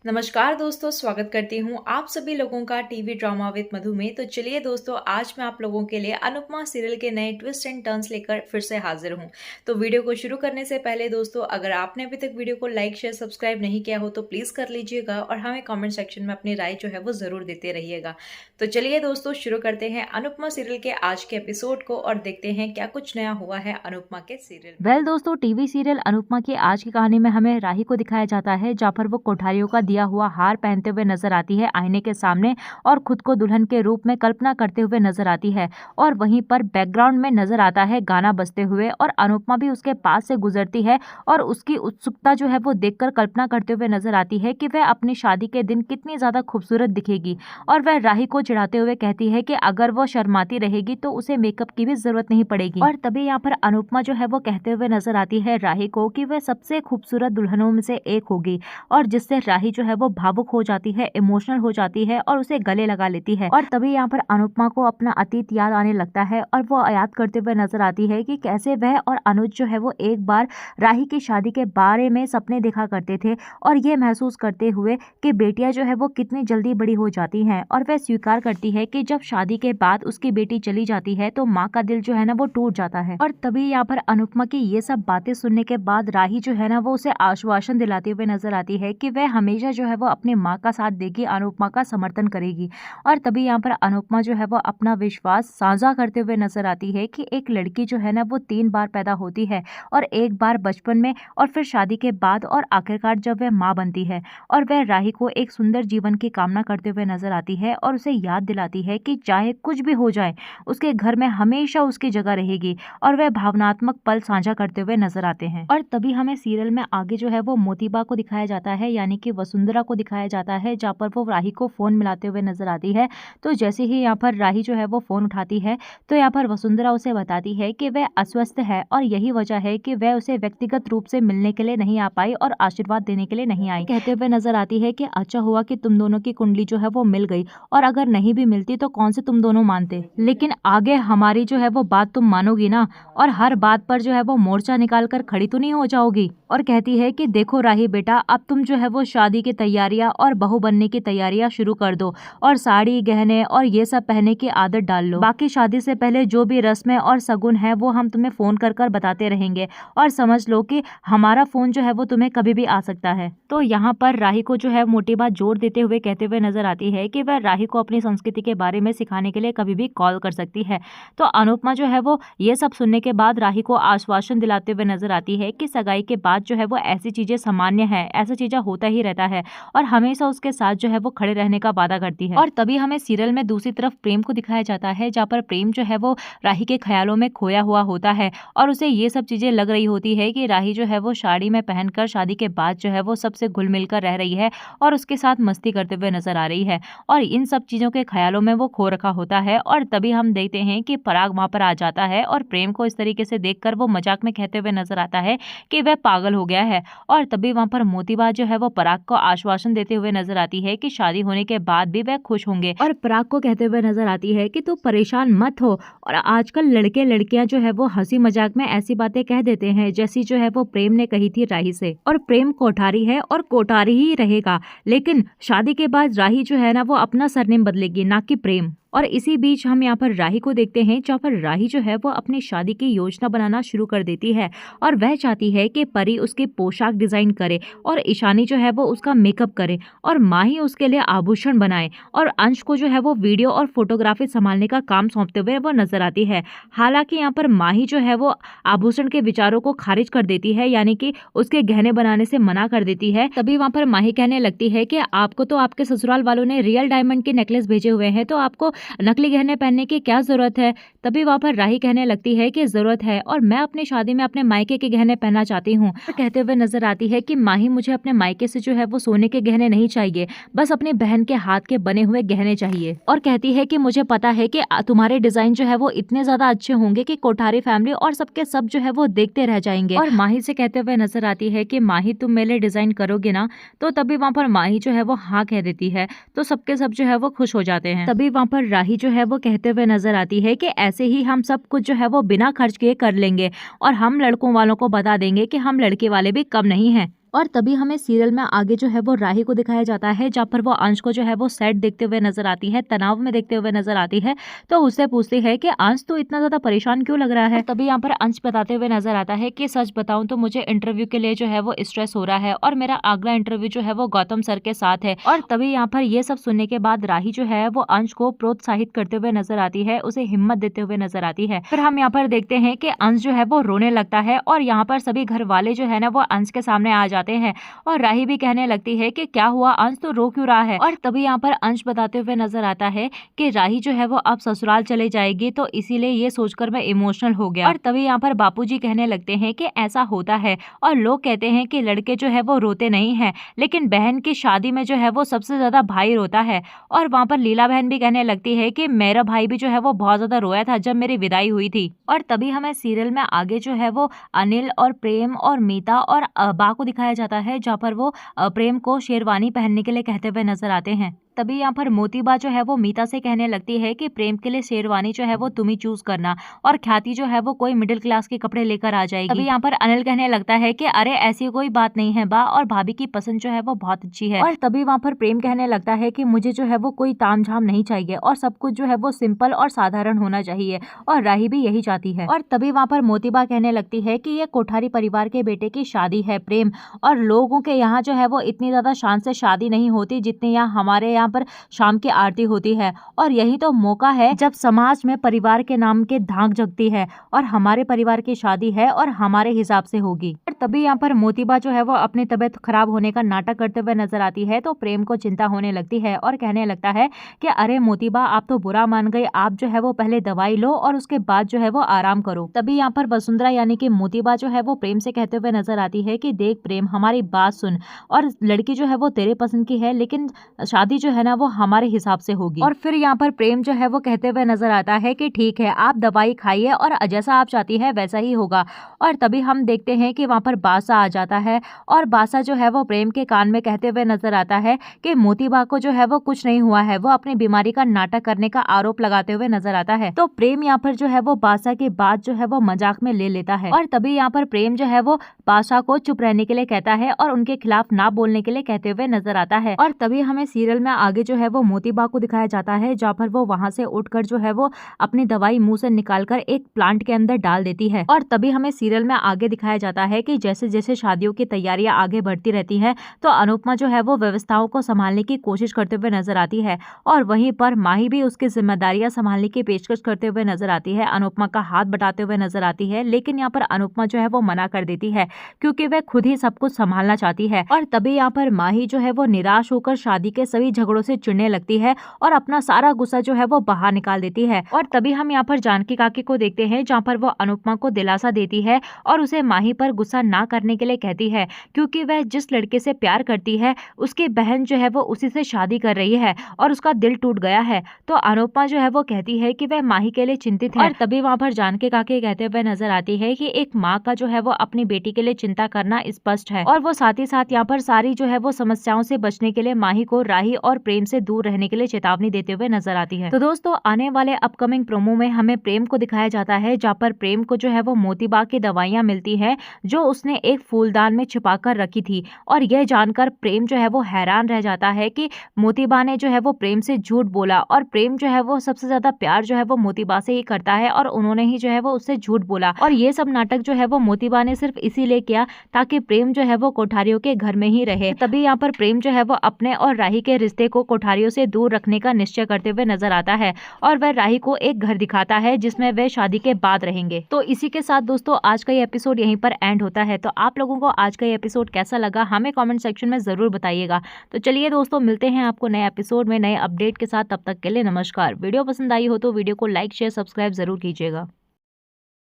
नमस्कार दोस्तों, स्वागत करती हूँ आप सभी लोगों का टीवी ड्रामा विद मधु में। तो चलिए दोस्तों, आज मैं आप लोगों के लिए अनुपमा सीरियल के नए ट्विस्ट एंड टर्न्स लेकर फिर से हाजिर हूँ। तो वीडियो को शुरू करने से पहले दोस्तों, अगर आपने अभी तक वीडियो को लाइक शेयर सब्सक्राइब नहीं किया हो तो प्लीज़ कर लीजिएगा और हमें कॉमेंट सेक्शन में अपनी राय जो है वो ज़रूर देते रहिएगा। तो चलिए दोस्तों, शुरू करते हैं अनुपमा सीरियल के आज के एपिसोड को और देखते हैं क्या कुछ नया हुआ है अनुपमा के सीरियल। वेल दोस्तों, टीवी सीरियल अनुपमा की आज की कहानी में हमें राही को दिखाया जाता है, जहाँ पर वो कोठारियों का दिया हुआ हार पहनते हुए नजर आती है आईने के सामने और खुद को दुल्हन के रूप में कल्पना करते हुए नजर आती है। और वहीं पर बैकग्राउंड में नजर आता है गाना बजते हुए और अनुपमा भी उसके पास से गुजरती है और उसकी उत्सुकता जो है वो देखकर कल्पना करते हुए नजर आती है कि वह अपनी शादी के दिन कितनी ज्यादा खूबसूरत दिखेगी। और वह राही को चिढ़ाते हुए कहती है कि अगर वो शर्माती रहेगी तो उसे मेकअप की भी जरूरत नहीं पड़ेगी। और तभी यहाँ पर अनुपमा जो है वो कहते हुए नजर आती है राही को कि वह सबसे खूबसूरत दुल्हनों में से एक होगी, और जिससे राही जो है वो भावुक हो जाती है, इमोशनल हो जाती है और उसे गले लगा लेती है। और तभी यहाँ पर अनुपमा को अपना अतीत याद आने लगता है और वो याद करते हुए नजर आती है कि कैसे वह और अनुज जो है वो एक बार राही की शादी के बारे में सपने देखा करते थे और ये महसूस करते हुए कि बेटियां जो है वो कितनी जल्दी बड़ी हो जाती हैं। और वह स्वीकार करती है कि जब शादी के बाद उसकी बेटी चली जाती है तो माँ का दिल जो है ना वो टूट जाता है। और तभी यहाँ पर अनुपमा की ये सब बातें सुनने के बाद राही जो है ना वो उसे आश्वासन दिलाते हुए नजर आती है कि वह हमेशा जो है वो अपनी माँ का साथ देगी, अनुपमा का समर्थन करेगी। और तभी यहाँ पर अनुपमा जो है वो अपना विश्वास साझा करते हुए नजर आती है कि एक लड़की जो है ना वो 3 बार पैदा होती है, और एक बार बचपन में और फिर शादी के बाद और आखिरकार जब वह माँ बनती है। और वह राही को एक सुंदर जीवन की कामना करते हुए नजर आती है और उसे याद दिलाती है कि चाहे कुछ भी हो जाए उसके घर में हमेशा उसकी जगह रहेगी। और वह भावनात्मक पल साझा करते हुए नजर आते हैं। और तभी हमें सीरियल में आगे जो है वो मोतीबा को दिखाया जाता है, यानी कि वसुंधरा को दिखाया जाता है, जहाँ पर वो राही को फोन मिलाते हुए नजर आती है। तो जैसे ही यहाँ पर राही जो है वो फोन उठाती है तो यहाँ पर वसुंधरा उसे बताती है कि वह अस्वस्थ है और यही वजह है कि वह उसे व्यक्तिगत रूप से मिलने के लिए नहीं आ पाई और आशीर्वाद देने के लिए नहीं आई। कहते हुए नजर आती है कि अच्छा हुआ कि तुम दोनों की कुंडली जो है वो मिल गई, और अगर नहीं भी मिलती तो कौन से तुम दोनों मानते, लेकिन आगे हमारी जो है वो बात तुम मानोगी ना, और हर बात पर जो है वो मोर्चा निकाल कर खड़ी तो नहीं हो जाओगी। और कहती है कि देखो राही बेटा, अब तुम जो है वो शादी की तैयारियां और बहू बनने की तैयारियां शुरू कर दो और साड़ी गहने और ये सब पहनने की आदत डाल लो। बाकी शादी से पहले जो भी रस्में और सगुन है वो हम तुम्हें फोन कर कर बताते रहेंगे, और समझ लो कि हमारा फोन जो है वो तुम्हें कभी भी आ सकता है। तो यहाँ पर राही को जो है मोटी बात जोर देते हुए कहते हुए नजर आती है कि वह राही को अपनी संस्कृति के बारे में सिखाने के लिए कभी भी कॉल कर सकती है। तो अनुपमा जो है वो ये सब सुनने के बाद राही को आश्वासन दिलाते हुए नजर आती है कि सगाई के बाद जो है वो ऐसी चीजें सामान्य है, ऐसा चीजें होता ही रहता है, और हमेशा उसके साथ जो है वो खड़े रहने का वादा करती है। और तभी हमें सीरियल में दूसरी तरफ प्रेम को दिखाया जाता है, जहाँ पर प्रेम जो है वो राही के ख्यालों में खोया हुआ होता है और उसे ये सब चीजें लग रही होती है कि राही जो है वो साड़ी में पहनकर शादी के बाद जो है वो सबसे घुल मिल कर रह रही है और उसके साथ मस्ती करते हुए नजर आ रही है, और इन सब चीजों के ख्यालों में वो खो रखा होता है। और तभी हम देखते हैं कि पराग वहां पर आ जाता है और प्रेम को इस तरीके से देखकर वो मजाक में कहते हुए नजर आता है कि वह पागल हो गया है। और तभी वहां पर मोतीबा जो है वो पराग को आश्वासन देते हुए नजर आती है कि शादी होने के बाद भी वह खुश होंगे, और पराग को कहते हुए नजर आती है कि तू परेशान मत हो। और आजकल लड़के लड़कियां जो है वो हंसी मजाक में ऐसी बातें कह देते हैं जैसी जो है वो प्रेम ने कही थी राही से, और प्रेम कोठारी है और कोठारी ही रहेगा, लेकिन शादी के बाद राही जो है ना वो अपना सरनेम बदलेगी, ना कि प्रेम। और इसी बीच हम यहाँ पर राही को देखते हैं, जहाँ पर राही जो है वो अपनी शादी की योजना बनाना शुरू कर देती है, और वह चाहती है कि परी उसकी पोशाक डिजाइन करे और ईशानी जो है वो उसका मेकअप करे और माही उसके लिए आभूषण बनाए, और अंश को जो है वो वीडियो और फोटोग्राफी संभालने का काम सौंपते हुए वो नजर आती है। हालांकि यहाँ पर माही जो है वो आभूषण के विचारों को खारिज कर देती है, यानी कि उसके गहने बनाने से मना कर देती है। तभी वहाँ पर माही कहने लगती है कि आपको तो आपके ससुराल वालों ने रियल डायमंड के नेकलेस भेजे हुए हैं, तो आपको नकली गहने पहनने की क्या जरूरत है। तभी वहाँ पर राही कहने लगती है कि जरूरत है, और मैं अपनी शादी में अपने मायके के गहने पहनना चाहती हूँ। कहते हुए नजर आती है कि माही, मुझे अपने मायके से जो है वो सोने के गहने नहीं चाहिए, बस अपनी बहन के हाथ के बने हुए गहने चाहिए। और कहती है कि मुझे पता है कि तुम्हारे डिजाइन जो है वो इतने ज्यादा अच्छे होंगे कि कोठारी फैमिली और सबके सब जो है वो देखते रह जाएंगे। और माही से कहते हुए नजर आती है कि माही, तुम मेरे लिए डिजाइन करोगे ना। तो तभी वहाँ पर माही जो है वो हाँ कह देती है, तो सबके सब जो है वो खुश हो जाते हैं। तभी वहाँ पर राही जो है वो कहते हुए नजर आती है कि ऐसे ही हम सब कुछ जो है वो बिना खर्च किए कर लेंगे, और हम लड़कों वालों को बता देंगे कि हम लड़के वाले भी कम नहीं हैं। और तभी हमें सीरियल में आगे जो है वो राही को दिखाया जाता है, जहाँ पर वो अंश को जो है वो सैड देखते हुए नजर आती है, तनाव में देखते हुए नजर आती है। तो उससे पूछती है कि अंश तो इतना ज्यादा परेशान क्यों लग रहा है। तभी यहाँ पर अंश बताते हुए नजर आता है कि सच बताऊं तो मुझे इंटरव्यू के लिए जो है वो स्ट्रेस हो रहा है और मेरा अगला इंटरव्यू जो है वो गौतम सर के साथ है। और तभी यहाँ पर ये सब सुनने के बाद राही जो है वो अंश को प्रोत्साहित करते हुए नजर आती है, उसे हिम्मत देते हुए नजर आती है। फिर हम यहाँ पर देखते हैं कि अंश जो है वो रोने लगता है और यहाँ पर सभी घर वाले जो है ना वो अंश के सामने आ जाते हैं और राही भी कहने लगती है कि क्या हुआ अंश, तो रो क्यों रहा है। और तभी यहाँ पर अंश बताते हुए नजर आता है कि राही जो है वो अब ससुराल चले जाएगी, तो इसीलिए ये सोचकर मैं इमोशनल हो गया। और तभी यहाँ पर बापूजी कहने लगते हैं कि ऐसा होता है और लोग कहते हैं कि लड़के जो है वो रोते नहीं है, लेकिन बहन की शादी में जो है वो सबसे ज्यादा भाई रोता है। और वहाँ पर लीला बहन भी कहने लगती है कि मेरा भाई भी जो है वो बहुत ज्यादा रोया था जब मेरी विदाई हुई थी। और तभी हमें सीरियल में आगे जो है वो अनिल और प्रेम और मीता और बा को दिखाया जाता है, जहाँ पर वो प्रेम को शेरवानी पहनने के लिए कहते हुए नजर आते हैं। तभी यहाँ पर मोतीबा जो है वो मीता से कहने लगती है कि प्रेम के लिए शेरवानी जो है वो तुम ही चूज करना और ख्याति जो है वो कोई मिडिल क्लास के कपड़े लेकर आ जाएगी। तभी यहाँ पर अनिल कहने लगता है कि अरे ऐसी कोई बात नहीं है बा, और भाभी की पसंद जो है वो बहुत अच्छी है। और तभी वहाँ पर प्रेम कहने लगता है कि मुझे जो है वो कोई तामझाम नहीं चाहिए और सब कुछ जो है वो सिंपल और साधारण होना चाहिए, और राही भी यही चाहती है। और तभी वहाँ पर मोतीबा कहने लगती है कि ये कोठारी परिवार के बेटे की शादी है प्रेम, और लोगों के यहाँ जो है वो इतनी ज्यादा शान से शादी नहीं होती जितनी यहाँ हमारे यहाँ पर शाम की आरती होती है, और यही तो मौका है जब समाज में परिवार के नाम के धाक जगती है, और हमारे परिवार की शादी है और हमारे हिसाब से होगी। और तभी यहाँ पर मोतीबा जो है वो अपनी तबीयत खराब होने का नाटक करते हुए नजर आती है, तो प्रेम को चिंता होने लगती है और कहने लगता है कि अरे मोतीबा आप तो बुरा मान गए, आप जो है वो पहले दवाई लो और उसके बाद जो है वो आराम करो। तभी यहाँ पर वसुंधरा यानी कि मोतीबा जो है वो प्रेम से कहते हुए नजर आती है कि देख प्रेम, हमारी बात सुन, और लड़की जो है वो तेरे पसंद की है, लेकिन शादी जो है ना वो हमारे हिसाब से होगी। और फिर यहाँ पर प्रेम जो है वो कहते हुए नजर आता है कि ठीक है आप दवाई खाइए और जैसा आप चाहती है वैसा ही होगा। और तभी हम देखते हैं कि वहाँ पर बासा आ जाता है, और बासा जो है वो प्रेम के कान में कहते हुए नजर आता है कि मोतीबा को जो है वो कुछ नहीं हुआ है, वो अपनी बीमारी का नाटक करने का आरोप लगाते हुए नजर आता है। तो प्रेम यहाँ पर जो है वो बासा की बात जो है वो मजाक में ले लेता है, और तभी यहाँ पर प्रेम जो है वो बासा को चुप रहने के लिए कहता है और उनके खिलाफ ना बोलने के लिए कहते हुए नजर आता है। और तभी हमें सीरियल में आगे जो है वो मोतीबा को दिखाया जाता है, जहाँ पर वो वहां से उठकर जो है वो अपनी दवाई मुंह से निकालकर एक प्लांट के अंदर डाल देती है। और तभी हमें सीरियल में आगे दिखाया जाता है कि जैसे जैसे शादियों की तैयारियां आगे बढ़ती रहती हैं, तो अनुपमा जो है वो व्यवस्थाओं को संभालने की कोशिश करते हुए नजर आती है, और वहीं पर माही भी उसकी जिम्मेदारियां संभालने की पेशकश करते हुए नजर आती है, अनुपमा का हाथ बटाते हुए नजर आती है। लेकिन यहाँ पर अनुपमा जो है वो मना कर देती है, क्योंकि वह खुद ही सब कुछ संभालना चाहती है। और तभी यहाँ पर माही जो है वो निराश होकर शादी के सभी झगड़ों से चिढ़ने लगती है और अपना सारा गुस्सा जो है वो बाहर निकाल देती है। और तभी हम यहाँ पर जानकी काकी को देखते हैं, जहाँ पर वो अनुपमा को दिलासा देती है और उसे माही पर गुस्सा ना करने के लिए कहती है, क्योंकि वह जिस लड़के से प्यार करती है उसकी बहन जो है वो उसी से शादी कर रही है और उसका दिल टूट गया है। तो अनुपमा जो है वो कहती है कि वह माही के लिए चिंतित है। और तभी वहाँ पर जानकी काकी कहते हुए नजर आती है कि एक माँ का जो है वो अपनी बेटी के लिए चिंता करना स्पष्ट है, और वो साथ ही साथ यहाँ पर सारी जो है वो समस्याओं से बचने के लिए माही को राही और प्रेम से दूर रहने के लिए चेतावनी देते हुए नजर आती है। तो दोस्तों आने वाले अपकमिंग प्रोमो में हमें प्रेम को दिखाया जाता है, जहाँ पर प्रेम को जो है वो मोतीबा की दवाइयां मिलती हैं जो उसने एक फूलदान में छिपा कर रखी थी, और यह जानकर प्रेम जो है वो हैरान रह जाता है कि मोतीबा ने जो है वो प्रेम से झूठ बोला, और प्रेम जो है वो सबसे ज्यादा प्यार जो है वो मोतीबा से ही करता है और उन्होंने ही जो है वो उससे झूठ बोला। और ये सब नाटक जो है वो मोतीबा ने सिर्फ इसीलिए किया ताकि प्रेम जो है वो कोठारियों के घर में ही रहे। तभी यहाँ पर प्रेम जो है वो अपने और राही के रिश्ते को कोठारियों से दूर रखने का निश्चय करते हुए नजर आता है, और वह राही को एक घर दिखाता है जिसमें वे शादी के बाद रहेंगे। तो इसी के साथ दोस्तों आज का ये एपिसोड यहीं पर एंड होता है। तो आप लोगों को आज का ये एपिसोड कैसा लगा हमें कमेंट सेक्शन में जरूर बताइएगा। तो चलिए दोस्तों मिलते हैं आपको नए एपिसोड में नए अपडेट के साथ, तब तक के लिए नमस्कार। वीडियो पसंद आई हो तो वीडियो को लाइक शेयर सब्सक्राइब जरूर कीजिएगा।